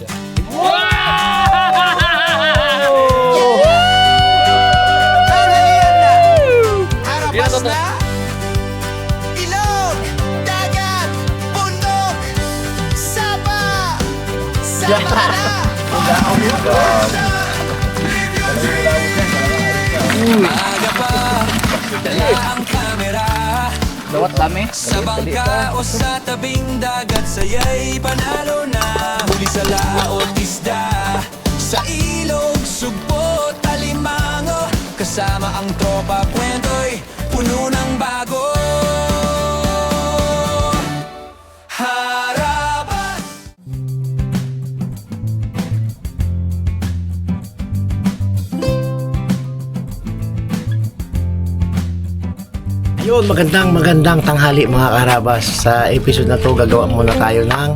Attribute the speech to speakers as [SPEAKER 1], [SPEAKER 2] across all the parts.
[SPEAKER 1] siya.
[SPEAKER 2] Harapas na! Ilog! Dagat! Bundok! Sapa! Sapa na!
[SPEAKER 3] Maaga pa, dala ang kamera.
[SPEAKER 1] Lawat dami.
[SPEAKER 3] Sa bangka o sa tabing dagat, saya'y panalo na. Huli sa laot isda, sa ilog, sugpo, talimango. Kasama ang tropa, kwento'y puno ng bago. Harapan.
[SPEAKER 4] Ayun, magandang tanghali mga karabas. Sa episode na to gagawa muna tayo ng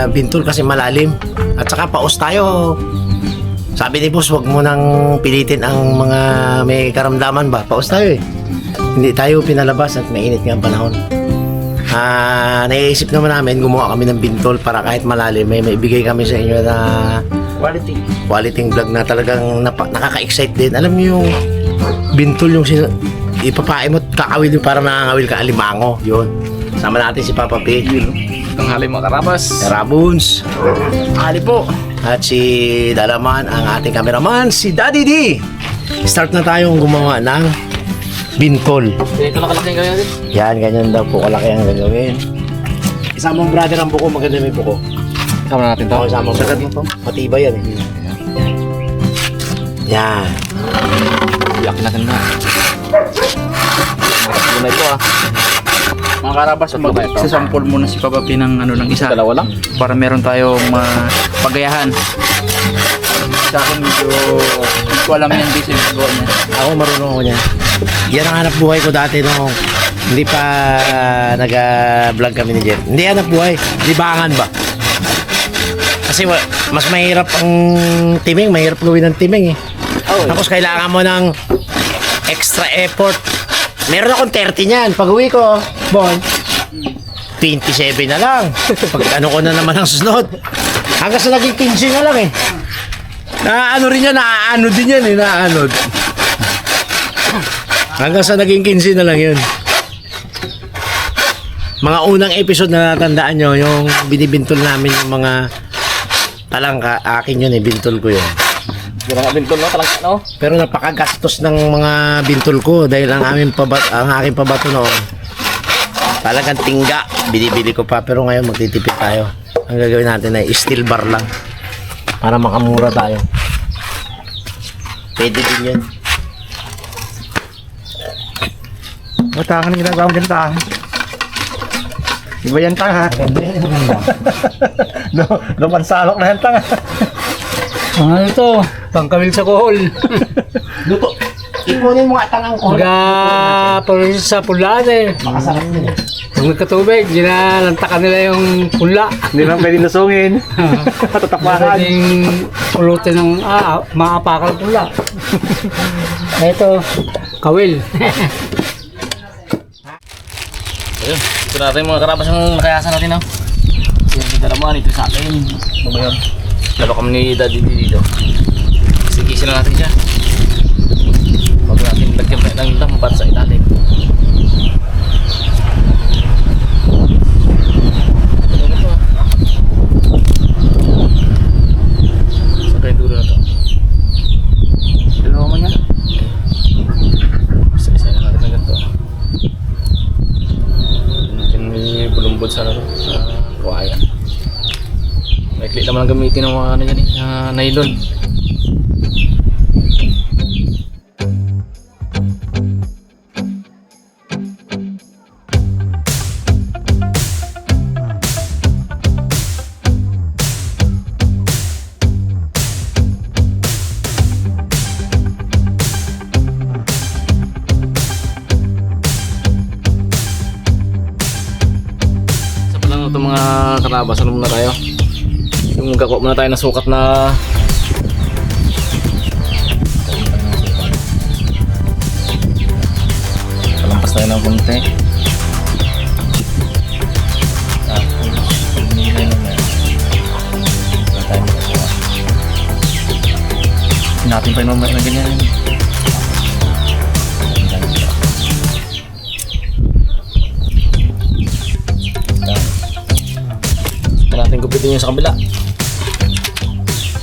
[SPEAKER 4] bintol kasi malalim. At saka paus tayo. Sabi ni boss, wag mo nang pilitin ang mga may karamdaman ba. Paus tayo eh. Hindi tayo pinalabas at mainit nga ang panahon. Naiisip naman namin gumawa kami ng bintol para kahit malalim may maibigay kami sa inyo na quality vlog na talagang nakaka-excite din. Alam niyo yung bintol yung ipapain mo, kakawil yung parang nakangawil ka alimango. Yun. Sama natin si Papa P.
[SPEAKER 1] Tanghali mga karabas.
[SPEAKER 4] Rabuns. Ali po. At si Dalaman, ang ating cameraman, si Daddy D. Start na tayong gumawa ng bintol.
[SPEAKER 1] Ito nakalaki kayo din.
[SPEAKER 4] Yan, ganyan daw po kalaki ang gagawin. Isama mong brother ang buko, maganda may buko.
[SPEAKER 1] Kasama natin to.
[SPEAKER 4] Isama mo brother to. Matibay yan eh. Yan.
[SPEAKER 1] Iyak natin na. Ito na ito
[SPEAKER 5] Mga karabas, magsasampol muna si Papa P ng ng isa.
[SPEAKER 1] Dalawa lang.
[SPEAKER 5] Para meron tayong pagayahan. Sa akin medyo hindi ko alam yan busy yung gawa niya.
[SPEAKER 4] Ako marunong ako niya. Yan ang hanap buhay ko dati nung hindi pa nag-vlog kami ni Jeff. Hindi hanap buhay, libangan ba? Kasi mas mahirap ang timing, mahirap gawin ng timing eh. Tapos kailangan mo ng extra effort. Meron akong 30 niyan. Pag uwi ko, Bon, 27 na lang. Pag ano ko na naman ang susunod. Hanggang sa naging 15 na lang eh. Naano rin yan, naaano din yan eh, naaanod. Hanggang sa naging 15 na lang yun. Mga unang episode na natandaan nyo, yung binibintol namin yung mga talangka, akin yun eh, bintol ko yun.
[SPEAKER 1] Yan ang bintol no, talangka no.
[SPEAKER 4] Pero napakagastos ng mga bintol ko dahil ang aking pabato noon talagang tingga, binibili ko pa. Pero ngayon magtitipid tayo. Ang gagawin natin ay steel bar lang para makamura tayo. Pwede din yun.
[SPEAKER 5] Matakan ang ginagawa ang gantahan. Iba yan tanga.
[SPEAKER 4] Ganda yan, ganda.
[SPEAKER 5] Lumansalok na yan tanga.
[SPEAKER 6] Ano ito? Pangkamil sa kohol.
[SPEAKER 4] Luto. Ipunin mo nga tangang ko.
[SPEAKER 6] Pag sa pulaan eh.
[SPEAKER 4] Makasarap yun eh.
[SPEAKER 6] Pag nagkatubig, ginalantakan nila yung pula.
[SPEAKER 5] Hindi naman pwede lusungin. Tatapakan.
[SPEAKER 6] Pwedeng pulutin ng maapakal pula. Ito, kawil.
[SPEAKER 1] Ayun, ito natin mga karabas ang nakayasan natin no. Yung dalaman ito sa akin. Ano ba yun? Lalo kami ni Daddy dito. Sigisin na natin siya. Bago natin lagyan pa ng lambat sa ilalim. Saka yung dulo na to.
[SPEAKER 5] Dalawa man yan.
[SPEAKER 1] Isa-isa na natin ng ganito. Natin may bulumbod sa ano, sa kuwaya. Maikli naman ang gamitin ng mga ano yan eh, nylon. Sa pala ito mga karabas, ano muna tayo? Yung magkakuha muna tayo ng sukat na palampas tayo ng konti. Tapos pagmili naman
[SPEAKER 5] Ayusin natin pa yung mamaya na ganyan.
[SPEAKER 1] Ito natin gupitin yung sa kabila.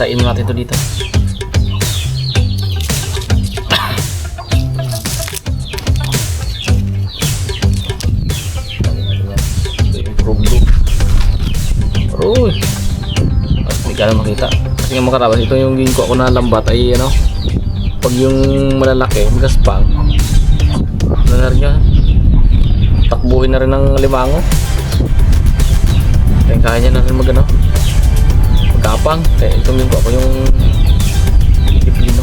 [SPEAKER 1] Tain natin ito dito. Ito yung problem. Aroy! At hindi ka na makita. Kasi nga makarabas, ito yung ginko ko na lambat ay ano, pag yung malalaki, magaspang, ano na rin yan, takbuhin na rin ng limango. Kaya niya na rin mag ano, magapang. Kaya itong ginko ko yung iplino.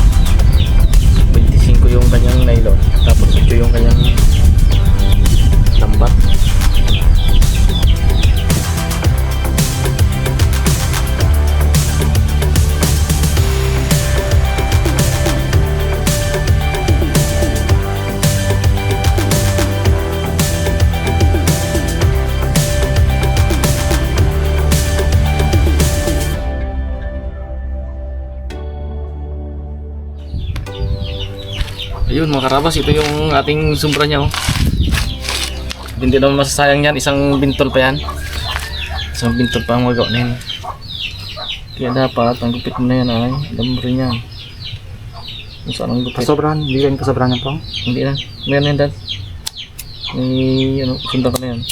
[SPEAKER 1] 25 yung kanyang nylon, tapos ito yung kanyang lambat. Ayun mga karabas, ito yung ating sumbra niya, oh. Hindi naman masasayang yan, isang bintol pa yan. Isang bintol pa ang magawa na yan. Kaya dapat, ang gupit mo na yan ay, alam mo rin yan. Kung saan ang gupit.
[SPEAKER 5] Kasobrahan, hindi kayo kasobrahan yan po.
[SPEAKER 1] Hindi na, meron yan dad. May, ano, sundan ka na yan.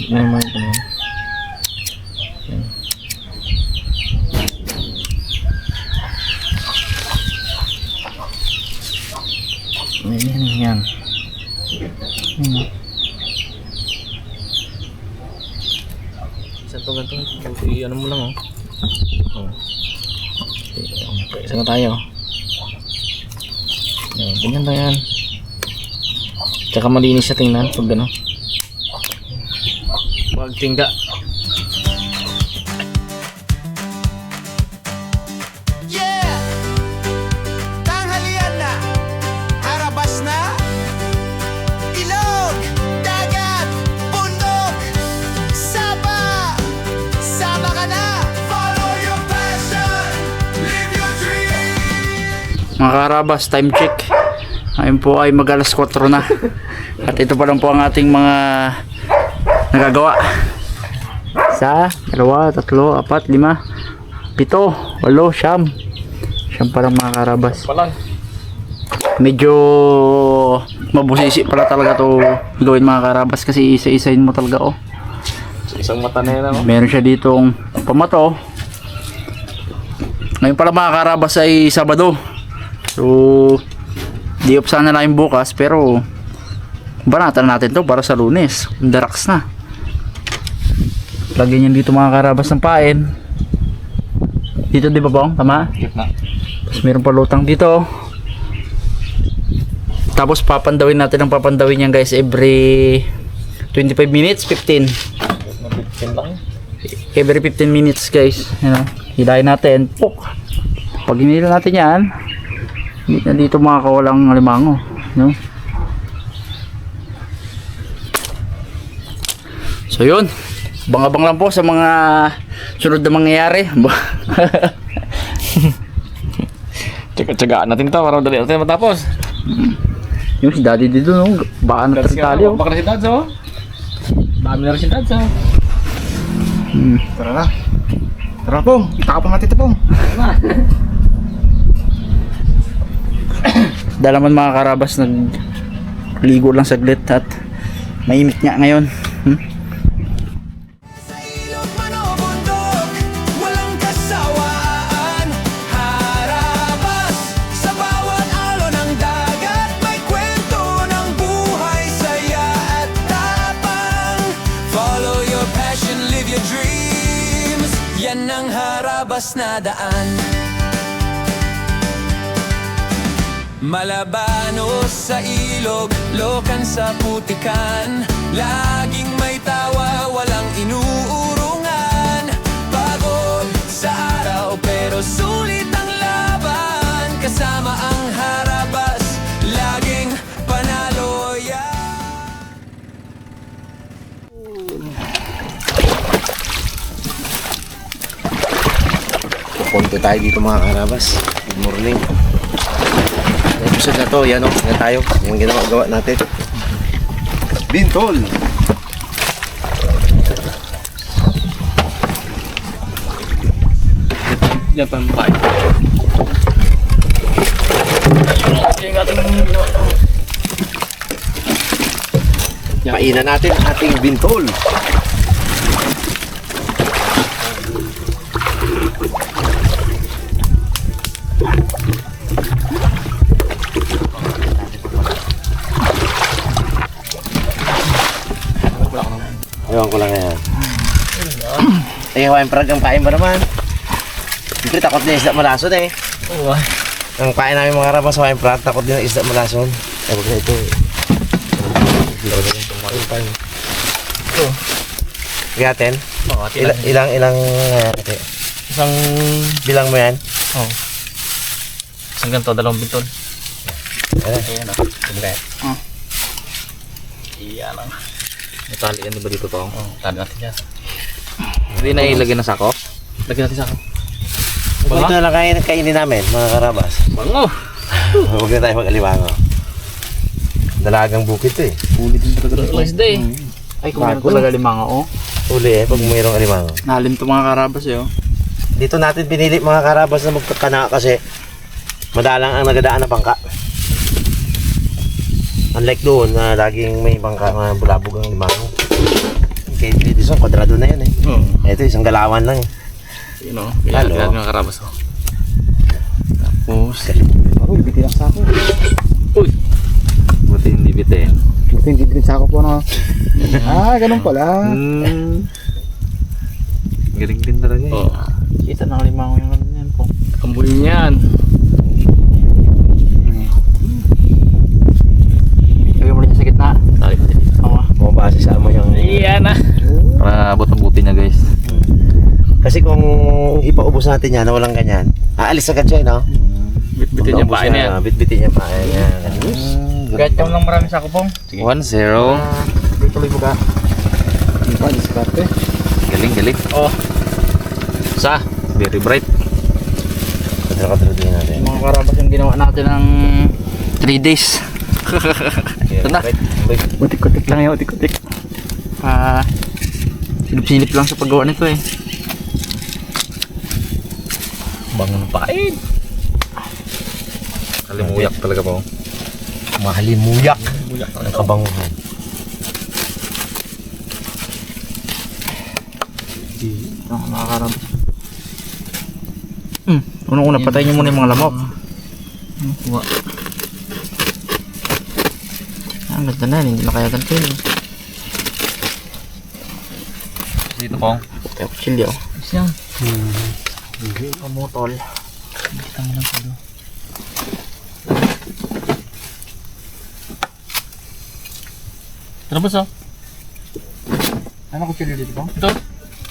[SPEAKER 1] May mga ito na yan. Yan.
[SPEAKER 5] Yan.
[SPEAKER 1] Isa to ganito. Ano mo lang, oh. Oh. Okay, isa na tayo. Yan, ganyan na yan. Tsaka malinis siya tingnan pag gano'n. Huwag tingga.
[SPEAKER 2] Yeah! Tanghalian na, harabas na, ilog, dagat, bundok, saba, sama ka na. Follow your passion, live your dream.
[SPEAKER 5] Mga karabas, time check. Ngayon po ay mag alas 4 na. At ito pa lang po ang ating mga nagagawa. 1, 2, 3, 4, 5, 7, 8, 9. Siyam pa lang mga karabas.
[SPEAKER 1] Palang.
[SPEAKER 5] Medyo mabusisi pala talaga to gawin mga karabas kasi isa-isain mo talaga, oh.
[SPEAKER 1] So, isang mata na yan, oh.
[SPEAKER 5] Meron siya ditong pamato. Ngayon pala mga karabas ay Sabado. So di up sana lang bukas, pero banatan natin to para sa Lunes. Darax na. Lagyan niyan dito mga karabas ng pain. Dito di ba bang? Tama?
[SPEAKER 1] Gitna.
[SPEAKER 5] Tapos meron pa lutang dito. Tapos papandawin natin ang papandawin niyan guys every 25 minutes, 15.
[SPEAKER 1] Yan lang.
[SPEAKER 5] Every 15 minutes guys. Yan o. Hilahin natin. Puk! Pag hinila natin yan, hindi na dito makakawalang limango. No? So yun. Abang-abang lang po sa mga sunod na mangyayari.
[SPEAKER 1] Tsaga-tsagaan natin to para madali natin matapos.
[SPEAKER 5] Yung si daddy dito, no? Baka natatali, oh.
[SPEAKER 1] Baka na si Dads, oh. Dami na rin si Dads, oh.
[SPEAKER 6] Tara na. Tara pong, takapon natin ito pong.
[SPEAKER 5] Dalaman mga karabas, nagligo lang saglit at mainit nga ngayon.
[SPEAKER 3] Sa ilog man o bundok, walang kasawaan. Harabas, sa bawat alon ng dagat, may kwento ng buhay, saya at tapang. Follow your passion, live your dreams. Yan ang harabas na daan. Malabanos sa ilog, lokan sa putikan. Laging may tawa, walang inuurungan. Pagod sa araw pero sulit ang laban. Kasama ang harabas, laging panalo yan.
[SPEAKER 4] Punto tayo dito mga karabas. Good morning. Sa episode na to, yan o, yan tayo. Yung gawa natin. Bintol!
[SPEAKER 1] Yan pa yung bahay. Yung ating
[SPEAKER 4] Kainan natin ang ating bintol. Ewan ko lang yan. Eh, Hawaiian Frog ang pain ba naman? Siyempre, takot din isda malason eh.
[SPEAKER 1] Oo ah.
[SPEAKER 4] Ang pain namin mga karabas sa Hawaiian Frog, takot din ang isda malason. Eh, wag na ito eh. Ito. Gaten?
[SPEAKER 1] Oo,
[SPEAKER 4] Ilang
[SPEAKER 1] isang
[SPEAKER 4] bilang mo yan?
[SPEAKER 1] oh. Isang ganito, 2 bintol. Ayan ah. Sige. Iyan lang. Natali yan ba dito to? Oo, tali natin yan. Hindi na ilagay na sako? Lagyan natin sako.
[SPEAKER 4] Ito na lang kainin namin, mga karabas.
[SPEAKER 1] Bango!
[SPEAKER 4] Huwag na tayo mag-alimango. Dalagang bukid to eh.
[SPEAKER 5] Ulit din talaga.
[SPEAKER 1] Wednesday.
[SPEAKER 5] Ay, kumain ko talaga limang oh.
[SPEAKER 4] Uli eh, pag mayroong alimango.
[SPEAKER 5] Nalim to mga karabas eh oh.
[SPEAKER 4] Dito natin pinili mga karabas na magkakana kasi madalang ang nagadaan na bangka. Unlike doon na laging may bangka, mga bulabog ang limango. Okay, dito isang kwadrado na yan eh.
[SPEAKER 1] Oo.
[SPEAKER 4] Ito isang galawan lang eh.
[SPEAKER 1] Yun o. Kaya
[SPEAKER 4] Halo.
[SPEAKER 1] mga karabas o. Tapos.
[SPEAKER 6] Uy, bitin ang sako.
[SPEAKER 1] Uy! Buti hindi bitin.
[SPEAKER 6] Bitin sako po na. Ganun pala.
[SPEAKER 4] Galing din talaga eh.
[SPEAKER 1] Oo.
[SPEAKER 5] Kita ng limang yung ganyan po.
[SPEAKER 1] Kambuhin niyan.
[SPEAKER 5] Lagyan mo rin sa gitna.
[SPEAKER 1] Tali pa din.
[SPEAKER 5] Oo.
[SPEAKER 4] Bumabase sa amo yung...
[SPEAKER 1] Iyan na. Para buti na guys.
[SPEAKER 4] Kasi kung ipaubos natin yan na walang ganyan, aalis agad siya eh, no?
[SPEAKER 1] Bitbitin niya pain yan.
[SPEAKER 4] Bitbitin niya pain niya.
[SPEAKER 5] Kahit kami lang marami sa kupong.
[SPEAKER 1] 1-0.
[SPEAKER 5] Tuloy mo ka.
[SPEAKER 6] Hindi pa, diskarte.
[SPEAKER 1] Galing. Oh. Sa. Very bright.
[SPEAKER 4] Kadra-kadra din natin.
[SPEAKER 5] Mga karabas yung ginawa natin ng 3 days. Ito na. Utik-utik lang yun, utik-utik. Silip-silip lang sa paggawa nito eh.
[SPEAKER 1] Bango ng pain. Kalimuyak talaga po.
[SPEAKER 4] Mahalimuyak. Ang kabanguhan.
[SPEAKER 5] Ito, mga karabas. Unang-una, patayin nyo muna yung mga lamok. Ang ganda na, hindi na kaya ganito yun.
[SPEAKER 1] Dito po.
[SPEAKER 5] Kaya kutsilyo.
[SPEAKER 1] Yan.
[SPEAKER 5] Pamutol.
[SPEAKER 1] Ano sa?
[SPEAKER 5] Ano kutsilyo dito po?
[SPEAKER 1] Ito.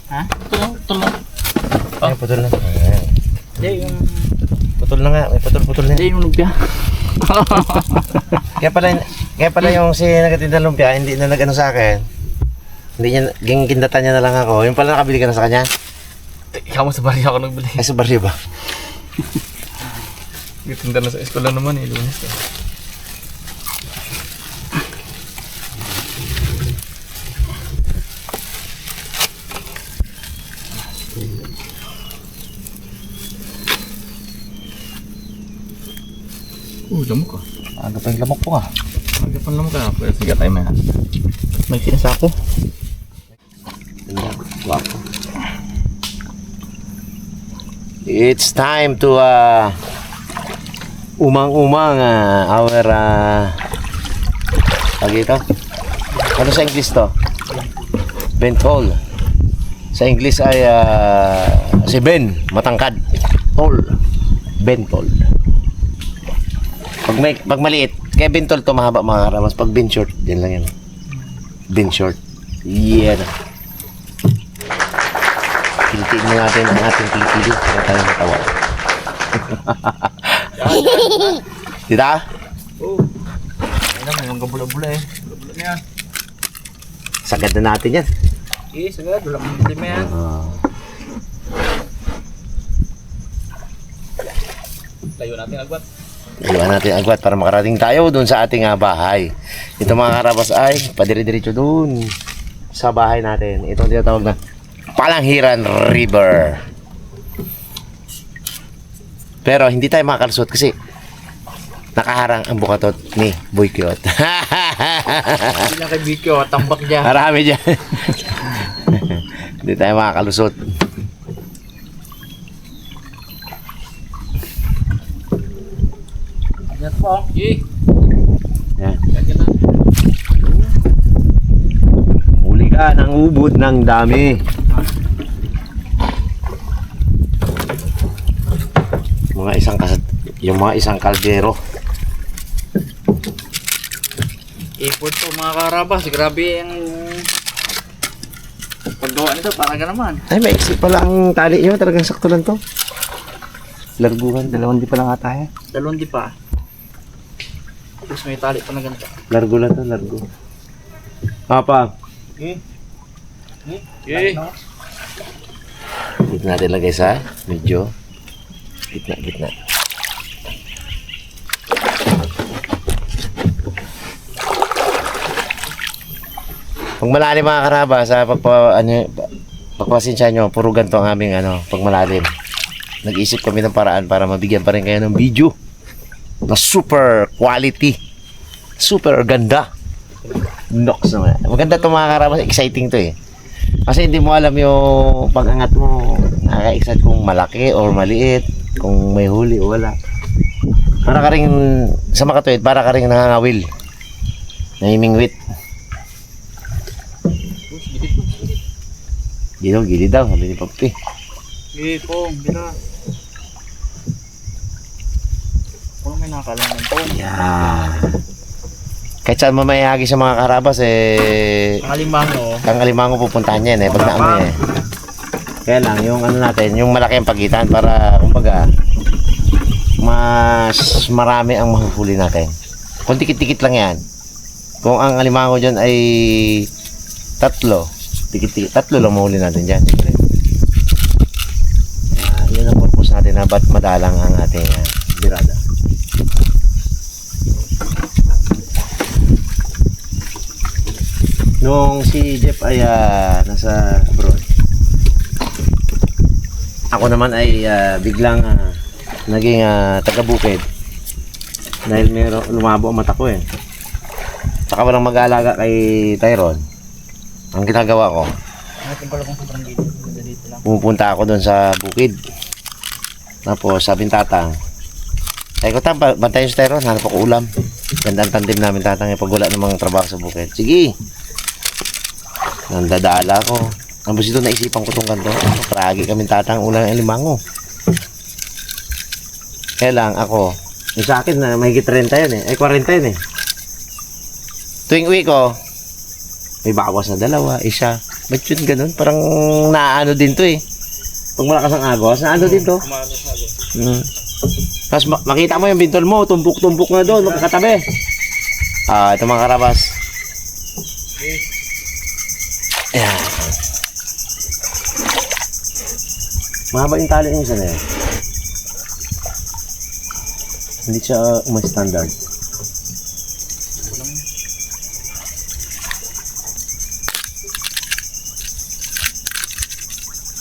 [SPEAKER 5] Ha?
[SPEAKER 1] Ito lang.
[SPEAKER 4] Ay, putol na. Ayan.
[SPEAKER 5] Hindi, yung...
[SPEAKER 4] Putol na nga. May putol-putol na.
[SPEAKER 5] Hindi, yung lumpia.
[SPEAKER 4] Kaya pala yung si nagatinda lumpia, hindi na nag-ano sa akin. Hindi niya, gingkindatan niya na lang ako. Yung pala nakabili ka na sa kanya.
[SPEAKER 1] Ikaw mo sa bari ako nagbili.
[SPEAKER 4] Ay, sa baryo ba?
[SPEAKER 1] Gitinda na sa eskwela naman eh. Lunes eh. Lamok ka.
[SPEAKER 4] Aga pa yung lamok po ah.
[SPEAKER 1] Magapan lamok ka. Pwede sige tayo may
[SPEAKER 5] May sinasako.
[SPEAKER 4] Wapo. It's time to umang-umang our ito? Ano sa English to? Bentol. Sa English ay si Ben, matangkad. Tol. Bentol. Pag maliit, kaya bentol to mahaba mga karamas. Pag ben short, din lang yan. Ben short. Yeah. Kilitiin mo natin ang ating kilikili para tayo matawa. Dita?
[SPEAKER 5] Ano, may mga bula-bula eh. Bula-bula na yan.
[SPEAKER 4] Sagad na natin yan.
[SPEAKER 5] Okay, sagad. Wala kang problema yan.
[SPEAKER 1] Tayo natin agwat.
[SPEAKER 4] Iwan natin ang agwat para makarating tayo doon sa ating bahay. Ito mga karabas ay padiri-diretso doon sa bahay natin. Ito ang tinatawag na Palanghiran River. Pero hindi tayo makakalusot kasi nakaharang ang bukatot ni Boy Kyot.
[SPEAKER 5] Hindi lang kay Bikyo, tambak niya.
[SPEAKER 4] Marami dyan. Hindi tayo makakalusot.
[SPEAKER 5] Yan po.
[SPEAKER 1] Eh,
[SPEAKER 4] Yan. Huli ka ng ubod ng dami. Yung mga isang kaldero.
[SPEAKER 5] Ipot po mga karabas. Grabe ang paggawa nito. Parang ka naman.
[SPEAKER 4] Ay, maiksi pala ang tali nyo. Talagang sakto lang to. Larguhan. Dalawang di pa lang ata eh.
[SPEAKER 5] Dalawang di pa. Tapos may tali pa na ganito.
[SPEAKER 4] Largo lang to, largo. Papa.
[SPEAKER 1] eh.
[SPEAKER 4] Dito natin lagay sa medyo gitna. Pag malalim mga karaba sa pagpasensya nyo, puro ganito ang aming pag malalim. Nag-isip kami ng paraan para mabigyan pa rin kayo ng video na super quality. Super ganda. Nox naman. Maganda to mga karaba, exciting to eh. Kasi hindi mo alam yung pag-angat mo, nakaka-excite kung malaki or maliit, kung may huli o wala. Para ka rin, sa makatuwid, para ka rin nangangawil. Nahimingwit. Gilid daw, sabi ni Papi.
[SPEAKER 5] Sige po, bila. Kung may nakakalaman po.
[SPEAKER 4] Yan. Kahit saan mamayagi sa mga karabas
[SPEAKER 5] Ang alimango.
[SPEAKER 4] ang alimango pupuntahan yan pag naamoy Kaya lang, yung natin, yung malaki ang pagitan para, kumbaga, mas marami ang mahuhuli natin. Kung tikit-tikit lang yan, kung ang alimango dyan ay 3, tikit-tikit, 3 lang mahuli natin dyan. Yun ang purpose natin na ba't madalang ang ating birada. Nung si Jeff ay nasa abroad, ako naman ay biglang naging taga-bukid dahil lumabo ang mata ko eh. Saka walang mag-aalaga kay Tyron. Ang ginagawa ko,
[SPEAKER 5] Natin pala kung sobrang dito. Dito lang.
[SPEAKER 4] pumupunta ako doon sa bukid. Tapos sabi ng tatang, sabi ko, bantayan si Tyron, hanap ako ulam. Ganda ang tandem namin tatang pag wala namang trabaho sa bukid. Sige! Nandadala ko. Tapos ito naisipan ko itong kanto. Tragi kami tatang ulang alimango. Kaya lang ako, yung sa akin na mahigit 30 yun eh. Ay 40 yun eh. Tuwing uwi ko, may bawas na 2, 1. Ba't yun ganun? Parang naano din to eh. Pag malakas ang agos, naano din to. Tapos makita mo yung bintol mo, tumpok-tumpok na doon, magkakatabi. Ito mga karabas. Ayan. Mahaba yung tali yung isa na yan. Hindi siya standard.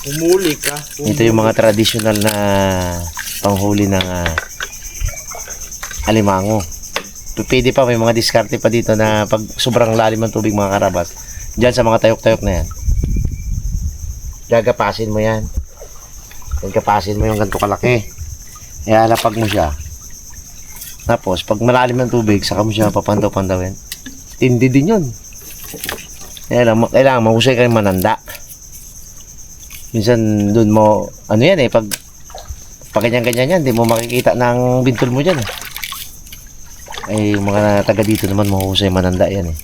[SPEAKER 5] Umuli ka.
[SPEAKER 4] Ito yung mga traditional na panghuli ng alimango. Pwede pa, may mga diskarte pa dito na pag sobrang lalim ng tubig mga karabas. Diyan sa mga tayok-tayok na yan. Gagapasin mo yan. Gagapasin mo yung ganito kalaki. Ialapag mo siya. Tapos, pag malalim ng tubig, saka mo siya papandaw-pandawin. Tindi din yun. Kailangan mahusay kayo mananda. Minsan doon mo, yan pag ganyan-ganyan yan, hindi mo makikita ng bintol mo dyan Ay, mga taga dito naman mahusay mananda yan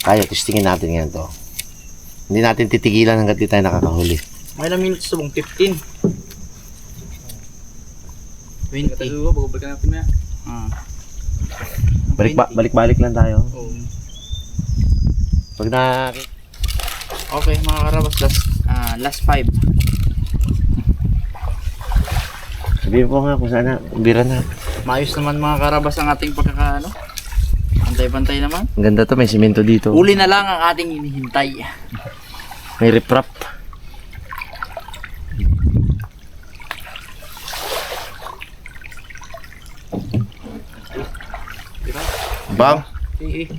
[SPEAKER 4] Tayo, testingin natin yan to. Hindi natin titigilan hanggat di tayo nakakahuli.
[SPEAKER 5] May ilang minutes na bang 15? 20.
[SPEAKER 1] Bago balikan natin na.
[SPEAKER 4] Balik-balik lang tayo.
[SPEAKER 5] Oo.
[SPEAKER 4] Pag na...
[SPEAKER 5] Okay mga karabas, last 5.
[SPEAKER 4] Sabihin ko nga kung sana, bira na.
[SPEAKER 5] Maayos naman mga karabas ang ating pagkakaano. Pantay-pantay naman.
[SPEAKER 4] Ang ganda to, may simento dito.
[SPEAKER 5] Uli na lang ang ating inihintay.
[SPEAKER 4] May riprap. Bang!
[SPEAKER 5] Eh.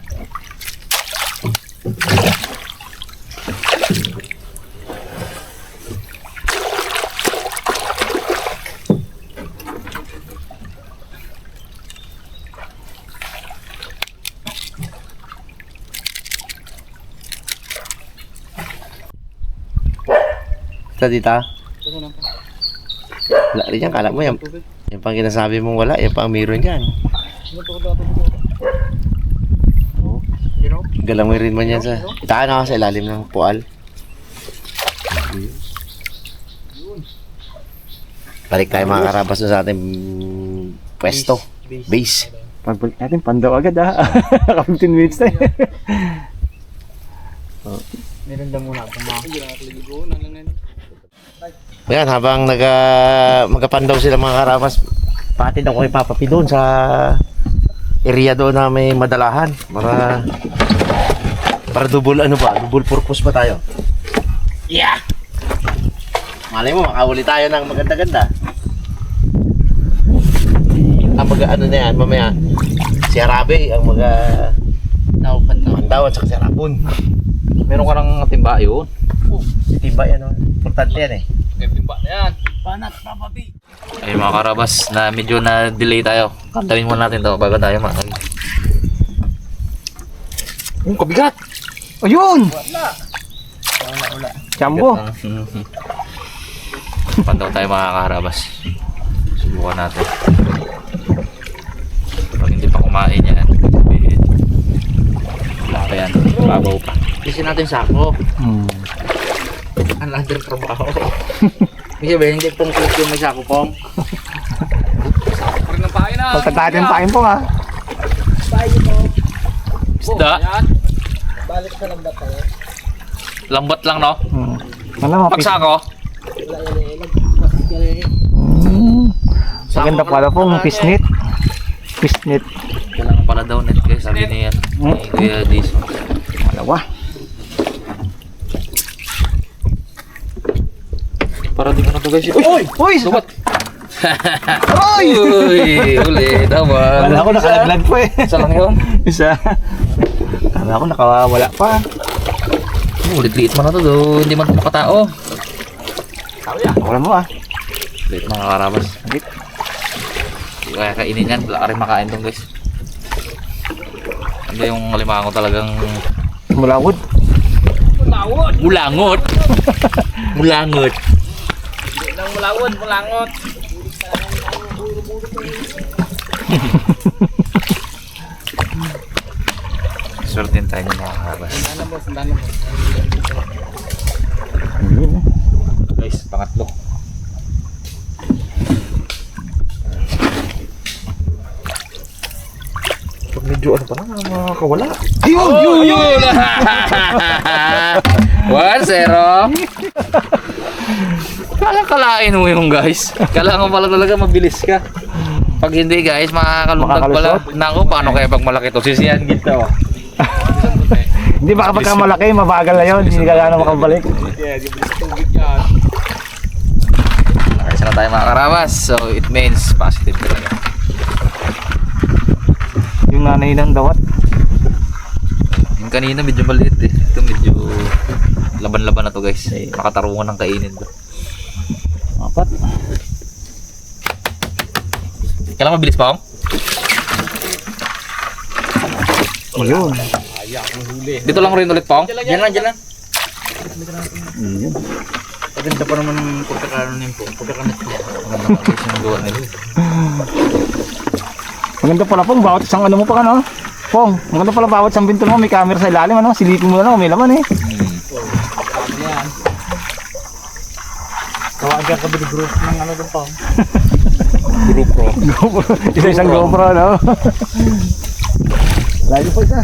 [SPEAKER 4] Ito dito. Wala rin yan, kala mo yan. Yan pang kinasabi mong wala, yan pang meron yan. Galangoy rin man yan sa... Itaan ako sa ilalim ng pual. Balik tayo mga karabas na sa ating pwesto. Base.
[SPEAKER 6] Pagbalik natin, pandaw agad ha. 15 minutes na
[SPEAKER 5] Meron daw muna akong mga.
[SPEAKER 4] Ayan, habang magapandaw sila mga karabas, patid ako kay Papa P doon sa area doon na may madalahan. Para double double purpose pa tayo. Yeah! Malay mo, makahuli tayo ng maganda-ganda. Ang ano na yan, mamaya, si Arabe, ang mandaw at saka si Arapon.
[SPEAKER 1] Meron ka ng timba yun.
[SPEAKER 4] Si Timba yan, importante yan eh.
[SPEAKER 1] Timba na yan.
[SPEAKER 5] Banat, Papa P.
[SPEAKER 1] Ay mga karabas, na medyo na-delay tayo. Kantawin muna natin ito bago tayo mga. Kabigat!
[SPEAKER 6] Ayun!
[SPEAKER 5] Wala.
[SPEAKER 6] Jumbo!
[SPEAKER 1] Pandaw tayo mga karabas. Subukan natin. Pag hindi pa kumain yan, sabihin. Wala pa yan. Babaw pa.
[SPEAKER 5] Kasi natin sako. Ang lander trabaho. Kasi ba, hindi pong click yung may sako pong.
[SPEAKER 6] Pagkatatin pa kain po ha.
[SPEAKER 1] Isda. Lambat lang no?
[SPEAKER 6] Alam mo,
[SPEAKER 1] Pagsako.
[SPEAKER 6] maganda pala pong pisnit. Pisnit.
[SPEAKER 1] Kailangan pala daw net guys. Sabi niya yan. Ni Kuya Dison.
[SPEAKER 6] Dalawa.
[SPEAKER 1] Para di ko na to guys.
[SPEAKER 6] Uy! Uy!
[SPEAKER 1] Subat!
[SPEAKER 6] Uy!
[SPEAKER 1] Uy! Uli! Tama!
[SPEAKER 6] Kala ko nakalaglag po eh.
[SPEAKER 1] Isa lang yun.
[SPEAKER 6] Isa. Kala ko nakawala pa.
[SPEAKER 1] Ulit-liit mo na to do. Hindi man makatao.
[SPEAKER 6] Wala mo ah.
[SPEAKER 1] Ulit mga karabas.
[SPEAKER 6] Ulit.
[SPEAKER 1] Hindi kaya kainin yan. Wala ka rin makain tong guys. Ano yung alimango talagang
[SPEAKER 6] Mulawod.
[SPEAKER 1] mulangot. Mulangot.
[SPEAKER 5] Mulangot.
[SPEAKER 1] Swertin tayo ng mga karabas. Guys, pangatlo.
[SPEAKER 4] Pag medyo ano pa na, makakawala.
[SPEAKER 1] Ayun! Yun! 1-0. Kalain mo yung guys. Kailangan pala talaga mabilis ka. Pag hindi guys, makakalundag pala. Nako, paano kaya pag malaki to? Sisiyan kita.
[SPEAKER 6] Hindi baka pagka malaki, mabagal na yun. Hindi ka gano'n makabalik.
[SPEAKER 1] Isa na tayo mga karabas. So it means positive talaga.
[SPEAKER 6] Yung nanay ng dawat.
[SPEAKER 1] Yung kanina medyo maliit eh. Ito medyo laban-laban na to guys. Makatarungan ng kainin to.
[SPEAKER 6] Apat.
[SPEAKER 1] Kailangan mabilis pa ako?
[SPEAKER 6] Ayun.
[SPEAKER 1] Dito lang rin ulit pa ako?
[SPEAKER 5] Diyan lang.
[SPEAKER 6] Ayun.
[SPEAKER 5] Maganda pa naman pagkakaroon niyo po. Pagkakaroon niya.
[SPEAKER 1] Maganda guys yung gawa nila.
[SPEAKER 6] Maganda pala pong bawat isang ano mo pa ano. Pong, maganda pala bawat isang pinto mo may camera sa ilalim ano. Silipin mo na lang, may laman eh.
[SPEAKER 5] Tawagan ka ba ni group ng ano doon pong?
[SPEAKER 6] GoPro. Isa-isang GoPro no. Lagi po isa.